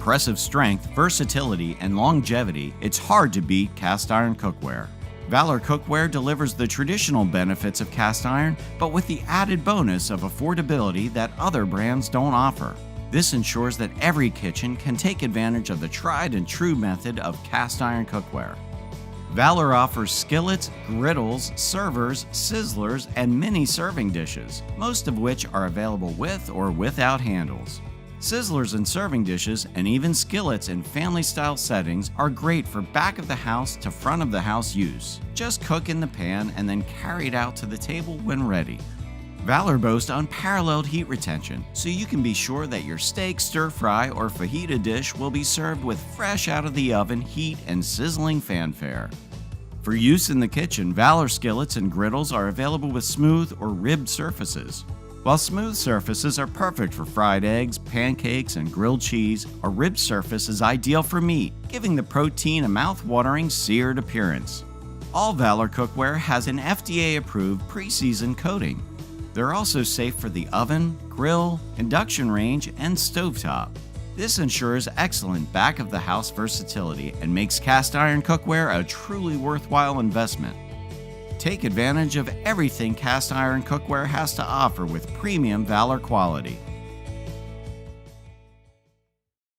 impressive strength, versatility, and longevity, it's hard to beat cast iron cookware. Valor cookware delivers the traditional benefits of cast iron, but with the added bonus of affordability that other brands don't offer. This ensures that every kitchen can take advantage of the tried and true method of cast iron cookware. Valor offers skillets, griddles, servers, sizzlers, and mini serving dishes, most of which are available with or without handles. Sizzlers and serving dishes, and even skillets in family-style settings are great for back-of-the-house to front-of-the-house use. Just cook in the pan and then carry it out to the table when ready. Valor boasts unparalleled heat retention, so you can be sure that your steak, stir-fry, or fajita dish will be served with fresh out-of-the-oven heat and sizzling fanfare. For use in the kitchen, Valor skillets and griddles are available with smooth or ribbed surfaces. While smooth surfaces are perfect for fried eggs, pancakes, and grilled cheese, a ribbed surface is ideal for meat, giving the protein a mouth-watering seared appearance. All Valor cookware has an FDA-approved Preseason coating. They're also safe for the oven, grill, induction range, and stovetop. This ensures excellent back-of-the-house versatility and makes cast iron cookware a truly worthwhile investment. Take advantage of everything cast iron cookware has to offer with premium Valor quality.